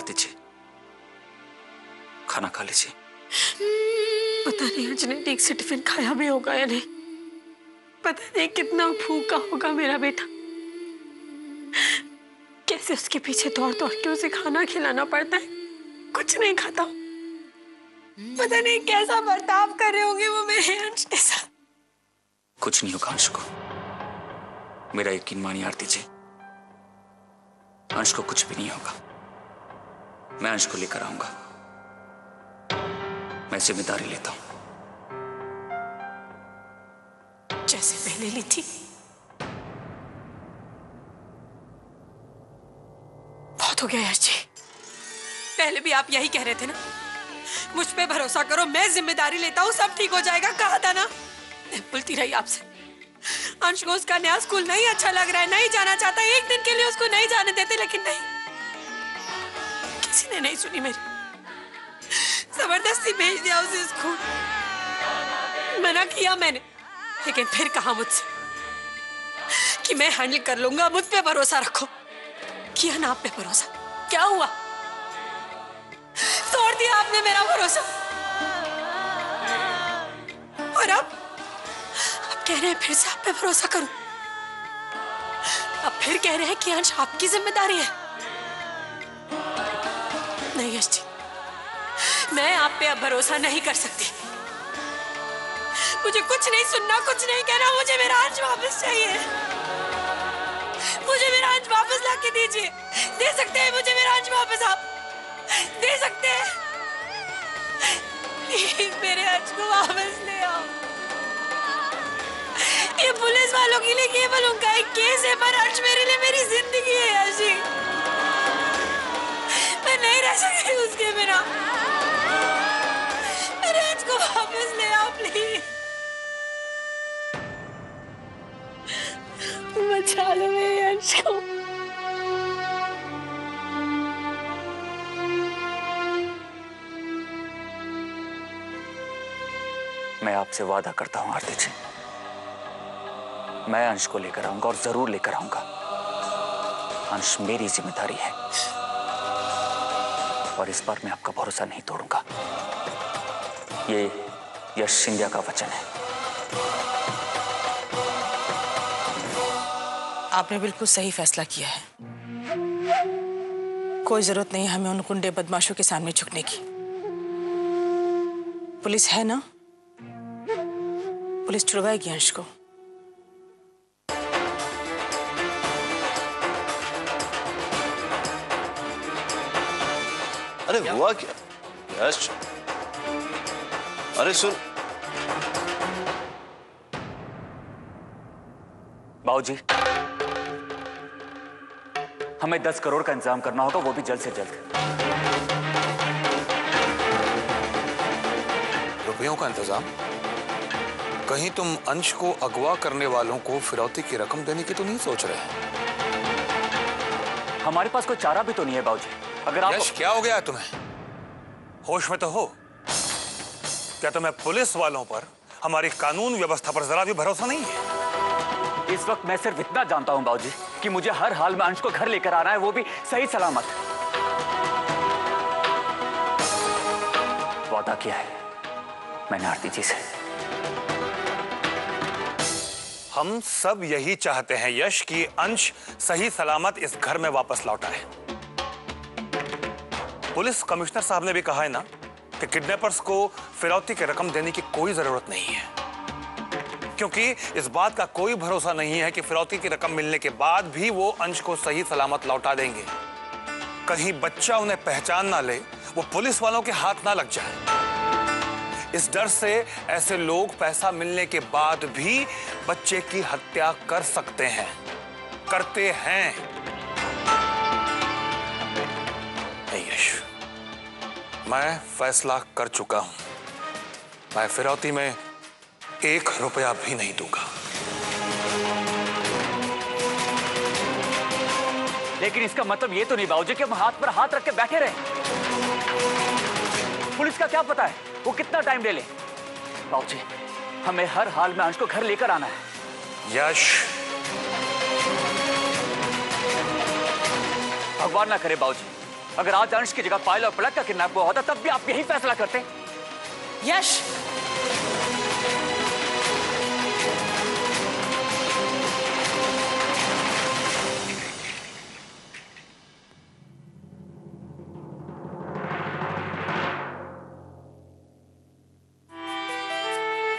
आरती जी, खाना खा लीजिए। पता नहीं आज ने ठीक से टिफिन खाया भी होगा या नहीं। पता नहीं कितना भूखा होगा मेरा बेटा। कैसे उसके पीछे दौड़ दौड़ के उसे खाना खिलाना पड़ता है, कुछ नहीं खाता। पता नहीं कैसा बर्ताव कर रहे होंगे वो मेरे अंश के साथ। कुछ नहीं होगा अंश को, मेरा यकीन मानिए आरती जी, अंश को कुछ भी नहीं होगा। मैं अंश को लेकर आऊंगा, मैं जिम्मेदारी लेता हूं। जैसे पहले ली थी। बहुत हो गया यश जी, पहले भी आप यही कह रहे थे ना, मुझ पे भरोसा करो, मैं जिम्मेदारी लेता हूँ, सब ठीक हो जाएगा, कहा था ना। मैं बोलती रही आपसे, अंश को उसका नया स्कूल नहीं अच्छा लग रहा है, नहीं जाना चाहता, एक दिन के लिए उसको नहीं जाने देते, लेकिन नहीं, किसी ने नहीं सुनी मेरी। जबरदस्ती भेज दिया उसे स्कूल। मना किया मैंने, लेकिन फिर कहा मुझसे कि मैं हैंडल कर लूंगा, मुझ पे भरोसा रखो। किया ना आप पे भरोसा, क्या हुआ? तोड़ दिया आपने मेरा भरोसा। और अब कह रहे हैं फिर से आप पे भरोसा करूं। अब फिर कह रहे हैं कि अंश आपकी जिम्मेदारी है। नहीं यश जी, मैं आप पे अब भरोसा नहीं कर सकती। मुझे कुछ नहीं सुनना, कुछ नहीं कहना, मुझे मेरा अंश वापस चाहिए। मुझे मेरा अंश वापस लाके दीजिए। दे सकते हैं मुझे मेरा अंश वापस? आप दे सकते हैं? प्लीज मेरे अंश को वापस ले आओ। ये पुलिस वालों के लिए केवल उनका एक केस है, पर अंश मेरे लिए मेरी जिंदगी है यश जी। मैं नहीं रह सकती उसके बिना। मेरे अंश को वापस ले आओ प्लीज। बचा लो मेरे अंश को। मैं आपसे वादा करता हूं आरती जी, मैं अंश को लेकर आऊंगा और जरूर लेकर आऊंगा। अंश मेरी जिम्मेदारी है और इस बार मैं आपका भरोसा नहीं तोड़ूंगा। ये यश सिंधिया का वचन है। आपने बिल्कुल सही फैसला किया है। कोई जरूरत नहीं हमें उन गुंडे बदमाशों के सामने झुकने की। पुलिस है ना, पुलिस छुड़वाएगी अंश को। अरे हुआ क्या यश? अरे सुन बाबूजी, हमें 10 करोड़ का इंतजाम करना होगा, वो भी जल्द से जल्द। रुपयों का इंतजाम? कहीं तुम अंश को अगवा करने वालों को फिरौती की रकम देने की तो नहीं सोच रहे? हमारे पास कोई चारा भी तो नहीं है बाबूजी। अगर आप... यश, क्या हो गया है तुम्हें? होश में तो हो? क्या तुम्हें पुलिस वालों पर, हमारी कानून व्यवस्था पर जरा भी भरोसा नहीं है? इस वक्त मैं सिर्फ इतना जानता हूं बाबूजी कि मुझे हर हाल में अंश को घर लेकर आना है, वो भी सही सलामत। वादा किया है मैंने आरती जी से। हम सब यही चाहते हैं यश कि अंश सही सलामत इस घर में वापस लौटा है। पुलिस कमिश्नर साहब ने भी कहा है ना कि किडनैपर्स को फिरौती की रकम देने की कोई जरूरत नहीं है, क्योंकि इस बात का कोई भरोसा नहीं है कि फिरौती की रकम मिलने के बाद भी वो अंश को सही सलामत लौटा देंगे। कहीं बच्चा उन्हें पहचान ना ले, वो पुलिस वालों के हाथ ना लग जाए। इस डर से ऐसे लोग पैसा मिलने के बाद भी बच्चे की हत्या कर सकते हैं, करते हैं। यश, मैं फैसला कर चुका हूं। मैं फिरौती में 1 रुपया भी नहीं दूंगा। लेकिन इसका मतलब ये तो नहीं बाबूजी कि हम हाथ पर हाथ रख के बैठे रहे। पुलिस का क्या पता है वो कितना टाइम ले ले। बाबूजी, हमें हर हाल में अंश को घर लेकर आना है। यश, भगवान ना करे बाबूजी, अगर आज अंश की जगह पायल और पलक का किडनैप हुआ होता तब भी आप यही फैसला करते। यश,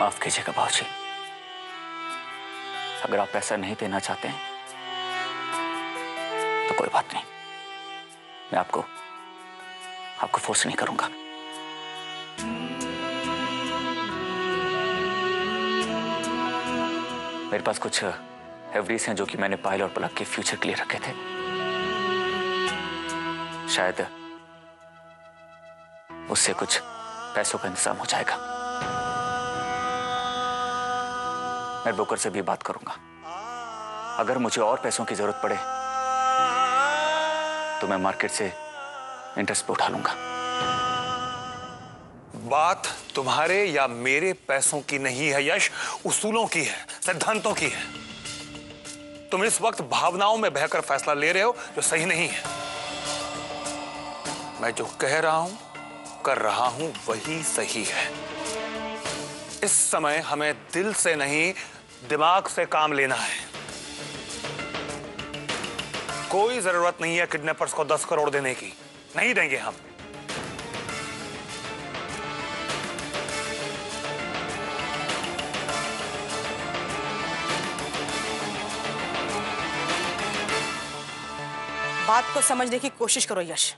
माफ कीजिएगा बाबूजी, अगर आप पैसा नहीं देना चाहते हैं तो कोई बात नहीं, मैं आपको फोर्स नहीं करूंगा। मेरे पास कुछ एफडीज हैं जो कि मैंने पायल और पलक के फ्यूचर के लिए रखे थे। शायद उससे कुछ पैसों का इंतजाम हो जाएगा। मैं ब्रोकर से भी बात करूंगा। अगर मुझे और पैसों की जरूरत पड़े तो मैं मार्केट से इंटरेस्ट पे उठा लूंगा। बात तुम्हारे या मेरे पैसों की नहीं है यश, उसूलों की है, सिद्धांतों की है। तुम इस वक्त भावनाओं में बहकर फैसला ले रहे हो जो सही नहीं है। मैं जो कह रहा हूं, कर रहा हूं, वही सही है। इस समय हमें दिल से नहीं, दिमाग से काम लेना है। कोई जरूरत नहीं है किडनैपर्स को 10 करोड़ देने की, नहीं देंगे हम। बात को समझने की कोशिश करो यश।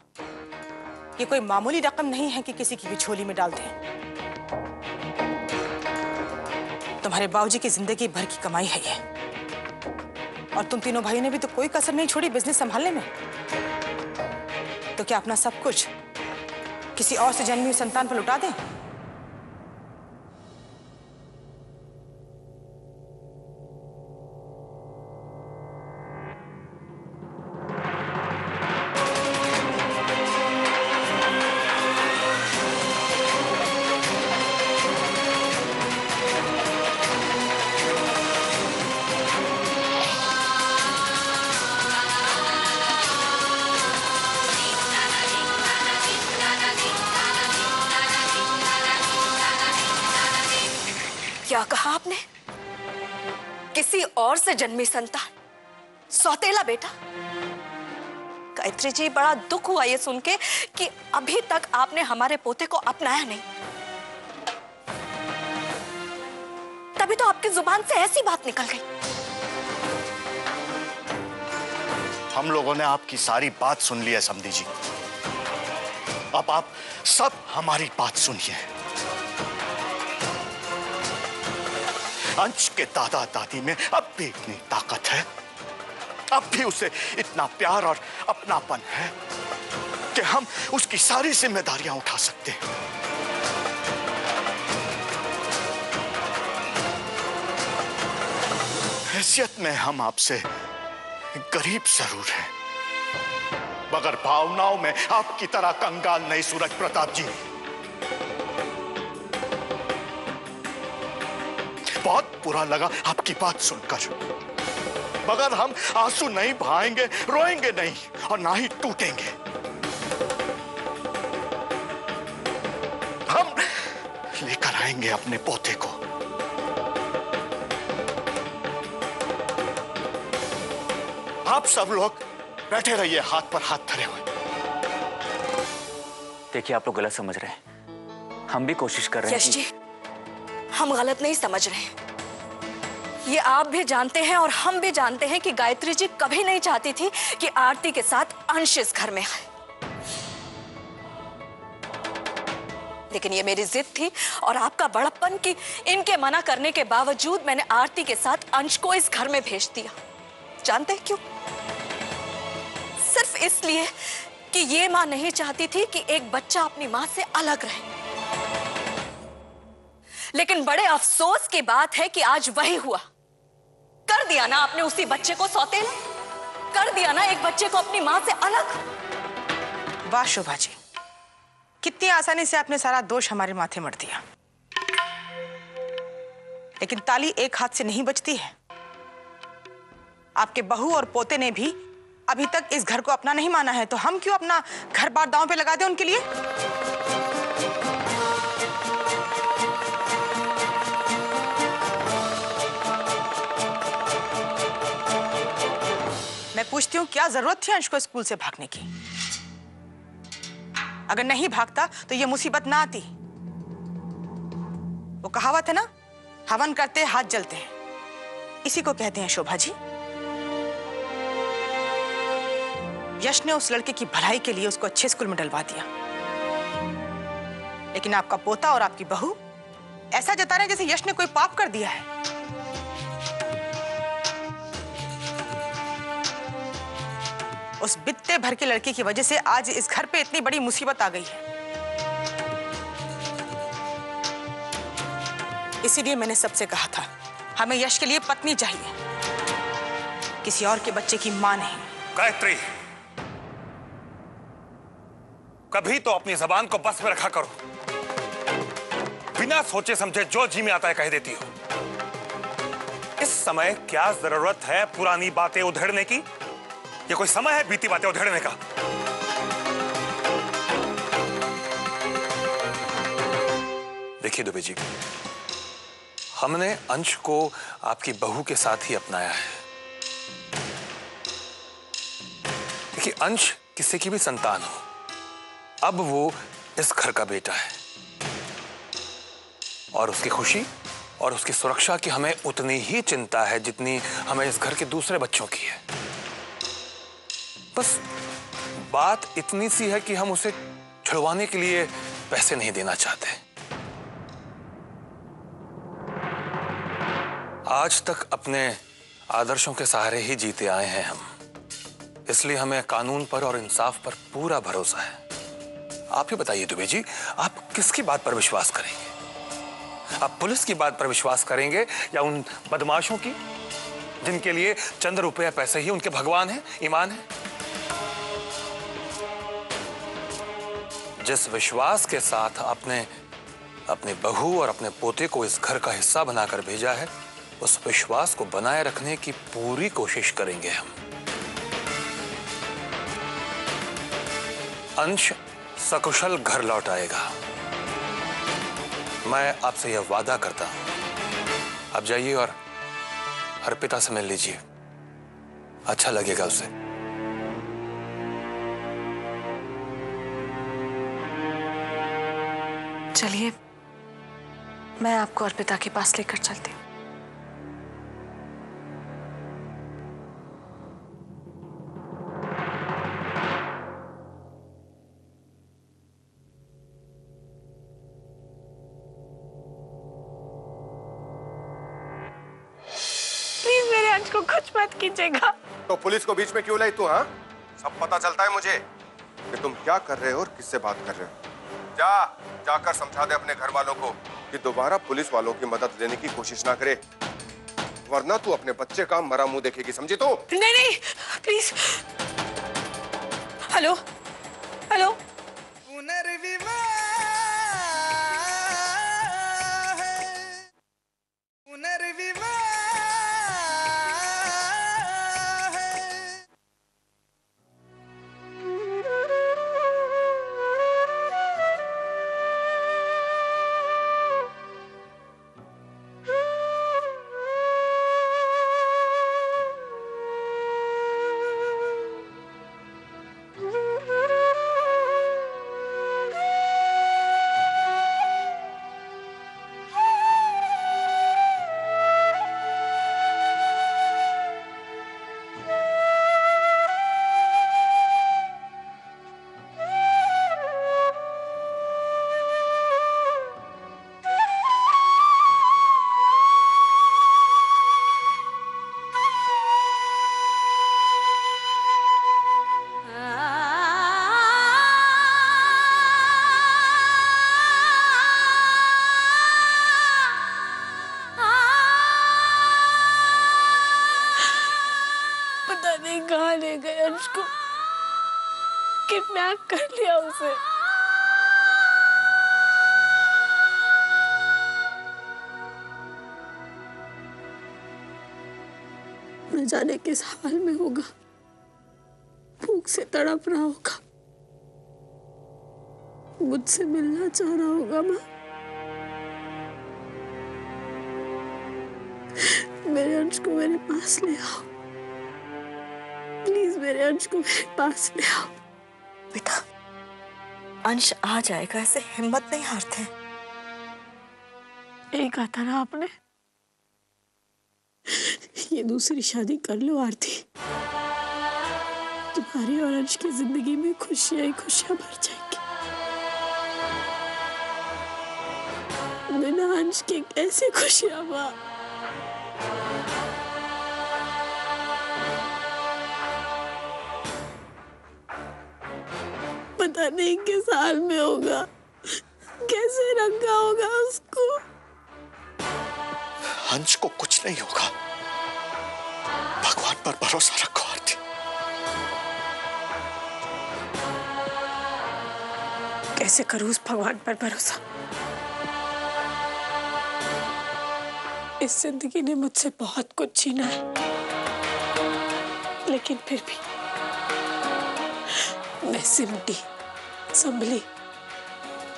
ये कोई मामूली रकम नहीं है कि किसी की भी झोली में डाल दें। तुम्हारे बाबूजी की जिंदगी भर की कमाई है ये, और तुम तीनों भाइयों ने भी तो कोई कसर नहीं छोड़ी बिजनेस संभालने में। तो क्या अपना सब कुछ किसी और से जन्मी हुई संतान पर लुटा दें? क्या कहा आपने? किसी और से जन्मी संतान, सौतेला बेटा? गायत्री जी, बड़ा दुख हुआ ये सुन के कि अभी तक आपने हमारे पोते को अपनाया नहीं। तभी तो आपकी जुबान से ऐसी बात निकल गई। हम लोगों ने आपकी सारी बात सुन ली है समधी जी। अब आप सब हमारी बात सुनिए। अंश के दादा दादी में अब भी इतनी ताकत है, अब भी उसे इतना प्यार और अपनापन है कि हम उसकी सारी जिम्मेदारियां उठा सकते हैं। हैसियत में हम आपसे गरीब जरूर हैं, मगर भावनाओं में आपकी तरह कंगाल नहीं सूरज प्रताप जी। बहुत बुरा लगा आपकी बात सुनकर, मगर हम आंसू नहीं बहाएंगे, रोएंगे नहीं और ना ही टूटेंगे। हम लेकर आएंगे अपने पोते को। आप सब लोग बैठे रहिए हाथ पर हाथ धरे हुए। देखिए, आप लोग गलत समझ रहे हैं। हम भी कोशिश कर रहे हैं। यश जी, हम गलत नहीं समझ रहे हैं। ये आप भी जानते हैं और हम भी जानते हैं कि गायत्री जी कभी नहीं चाहती थी कि आरती के साथ अंश इस घर में आए। लेकिन ये मेरी जिद थी और आपका बड़प्पन कि इनके मना करने के बावजूद मैंने आरती के साथ अंश को इस घर में भेज दिया। जानते हैं क्यों? सिर्फ इसलिए कि ये मां नहीं चाहती थी कि एक बच्चा अपनी मां से अलग रहे। लेकिन बड़े अफसोस की बात है कि आज वही हुआ। कर दिया ना आपने उसी बच्चे को सौतेला, कर दिया ना एक बच्चे को अपनी मां से अलग। वाह शोभा जी, कितनी आसानी से आपने सारा दोष हमारे माथे मढ़ दिया। लेकिन ताली एक हाथ से नहीं बजती है। आपके बहू और पोते ने भी अभी तक इस घर को अपना नहीं माना है, तो हम क्यों अपना घर बार दांव पे लगा दें उनके लिए? मैं पूछती हूँ, क्या जरूरत थी अंश को स्कूल से भागने की? अगर नहीं भागता तो ये मुसीबत ना आती। वो कहावत है ना, हवन करते हाथ जलते हैं, इसी को कहते हैं शोभा जी। यश ने उस लड़के की भलाई के लिए उसको अच्छे स्कूल में डलवा दिया, लेकिन आपका पोता और आपकी बहू ऐसा जता रहे हैं जैसे यश ने कोई पाप कर दिया है। उस बित्ते भर के लड़के की वजह से आज इस घर पे इतनी बड़ी मुसीबत आ गई है। इसीलिए मैंने सबसे कहा था, हमें यश के लिए पत्नी चाहिए, किसी और के बच्चे की मां नहीं। गायत्री, कभी तो अपनी जबान को बस में रखा करो। बिना सोचे समझे जो जी में आता है कह देती हो। इस समय क्या जरूरत है पुरानी बातें उधेड़ने की? ये कोई समय है बीती बातें उधेड़ने का? देखिए दुबे जी, हमने अंश को आपकी बहू के साथ ही अपनाया है। देखिए, अंश किसी की भी संतान हो, अब वो इस घर का बेटा है और उसकी खुशी और उसकी सुरक्षा की हमें उतनी ही चिंता है जितनी हमें इस घर के दूसरे बच्चों की है। बस बात इतनी सी है कि हम उसे छुड़वाने के लिए पैसे नहीं देना चाहते। आज तक अपने आदर्शों के सहारे ही जीते आए हैं हम, इसलिए हमें कानून पर और इंसाफ पर पूरा भरोसा है। आप ही बताइए दुबे जी, आप किसकी बात पर विश्वास करेंगे? आप पुलिस की बात पर विश्वास करेंगे या उन बदमाशों की जिनके लिए चंद रुपया पैसे ही उनके भगवान है, ईमान है? जिस विश्वास के साथ आपने अपनी बहू और अपने पोते को इस घर का हिस्सा बनाकर भेजा है, उस विश्वास को बनाए रखने की पूरी कोशिश करेंगे हम। अंश सकुशल घर लौट आएगा, मैं आपसे यह वादा करता हूं। आप जाइए और अर्पिता से मिल लीजिए, अच्छा लगेगा उसे। चलिए, मैं आपको अर्पिता के पास लेकर चलती हूँ। प्लीज मेरे अंश को कुछ मत कीजिएगा। तो पुलिस को बीच में क्यों लाई तू? हाँ, सब पता चलता है मुझे कि तुम क्या कर रहे हो और किससे बात कर रहे हो। जाकर समझा दे अपने घर वालों को कि दोबारा पुलिस वालों की मदद लेने की कोशिश ना करे, वरना तू अपने बच्चे का मरा मुंह देखेगी, समझी तू? नहीं नहीं, प्लीज। Hello hello. कहाँ ले गए अंश को? किडनैप कर लिया उसे। न जाने किस हाल में होगा। भूख से तड़प रहा होगा, मुझसे मिलना चाह रहा होगा। माँ, मेरे अंश को मेरे पास ले आओ, प्लीज मेरे अंश को मेरे पास ले आओ। बेटा, अंश आ जाएगा, ऐसे हिम्मत नहीं हारते। यही कहा था ना आपने, ये दूसरी शादी कर लो आरती, तुम्हारी और अंश की जिंदगी में खुशियां ही खुशियां भर जाएंगी। बिना अंश के कैसे खुशियां माँ? पता नहीं किस हाल में होगा, कैसे रखा होगा उसको। अंश को कुछ नहीं होगा, भगवान पर भरोसा रखो आरती। कैसे करूं उस भगवान पर भरोसा? इस जिंदगी ने मुझसे बहुत कुछ छीना है, लेकिन फिर भी मैं सिमटी, संभली,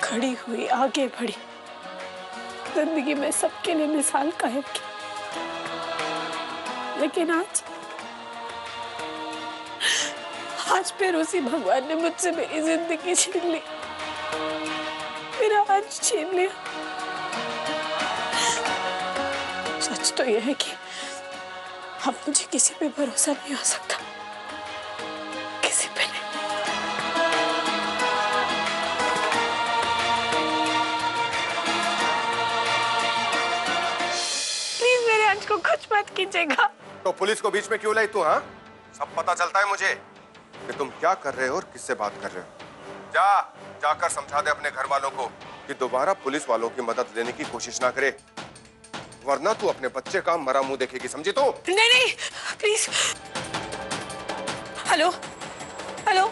खड़ी हुई, आगे बढ़ी, जिंदगी में सबके लिए मिसाल कायम की। लेकिन आज फिर उसी भगवान ने मुझसे मेरी जिंदगी छीन ली, मेरा अंश छीन लिया। सच तो यह है कि अब मुझे किसी पे भरोसा नहीं हो सकता, किसी पे नहीं। प्लीज मेरे अंश को कुछ मत कीजिएगा। तो पुलिस को बीच में क्यों लाई तू? हाँ, सब पता चलता है मुझे कि तुम क्या कर रहे हो और किससे बात कर रहे हो। जाकर समझा दे अपने घर वालों को कि दोबारा पुलिस वालों की मदद लेने की कोशिश ना करे, वरना तू अपने बच्चे का मरा मुंह देखेगी, समझी तो? नहीं, प्लीज। Hello hello.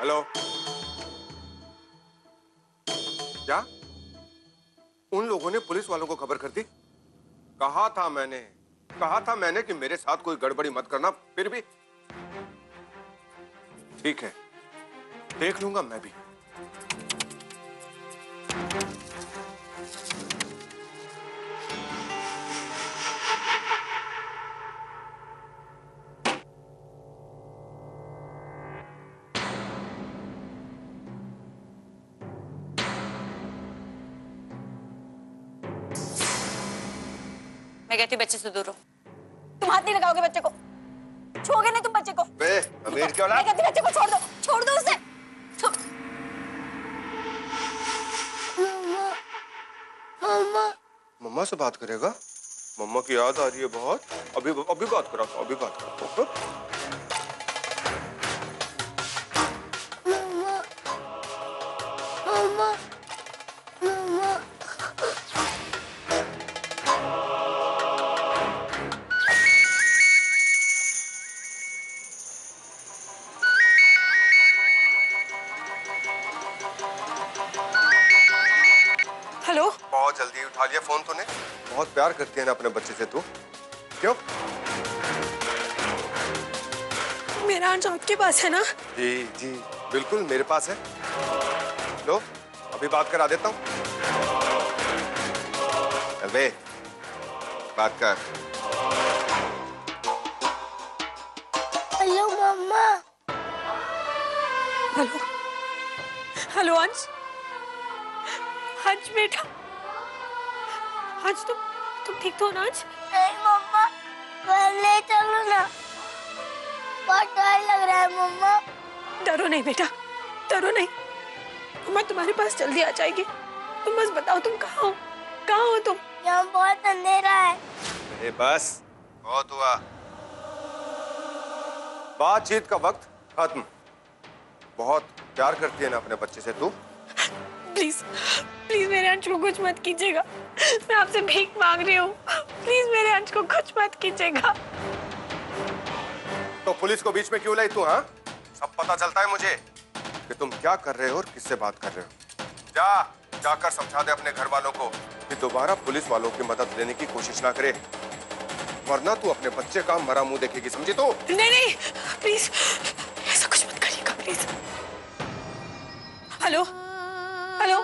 हेलो, क्या उन लोगों ने पुलिस वालों को खबर कर दी? कहा था मैंने कि मेरे साथ कोई गड़बड़ी मत करना। फिर भी ठीक है, देख लूंगा मैं भी। मैं कहती बच्चे से दूर रहो। तुम हाथ नहीं लगाओगे बच्चे को, छुओगे नहीं तुम बच्चे को। बे अमीर क्या मैं कहती बच्चे को छोड़ दो उसे। मम्मा से बात करेगा? मम्मा की याद आ रही है बहुत। अभी बात करा, अभी बात करा। हेलो। बहुत जल्दी उठा लिया फोन तूने। बहुत प्यार करती है ना अपने बच्चे से तू, क्यों? मेरा अंश आपके पास है ना? जी जी बिल्कुल मेरे पास है। लो अभी बात करा देता हूँ। अबे बात कर। हेलो मम्मा। हेलो हेलो अंश। अंश बेटा, अंश तुम ठीक तो हो ना अंश? नहीं मम्मा, ले चलो ना, बहुत डर लग रहा है मम्मा। डरो नहीं बेटा, डरो नहीं, मम्मा तुम्हारे पास जल्दी आ जाएगी। तुम बस बताओ तुम कहाँ हो तुम? यहाँ बहुत अंधेरा है। अरे बस बहुत हुआ, बातचीत का वक्त खत्म। बहुत प्यार करती है ना अपने बच्चे से तू? प्लीज प्लीज मेरे अंश को कुछ मत कीजिएगा, मैं आपसे भीख मांग रही हूँ, प्लीज मेरे अंश को कुछ मत कीजिएगा। तो पुलिस को बीच में क्यों लाई तू? हाँ, सब पता चलता है मुझे कि तुम क्या कर रहे हो और किससे बात कर रहे हो। जाकर समझा दे अपने घर वालों को कि दोबारा पुलिस वालों की मदद लेने की कोशिश ना करे, वरना तू अपने बच्चे का मरा मुंह देखेगी, समझी तू? नहीं प्लीज ऐसा कुछ मत करिएगा प्लीज। Hello hello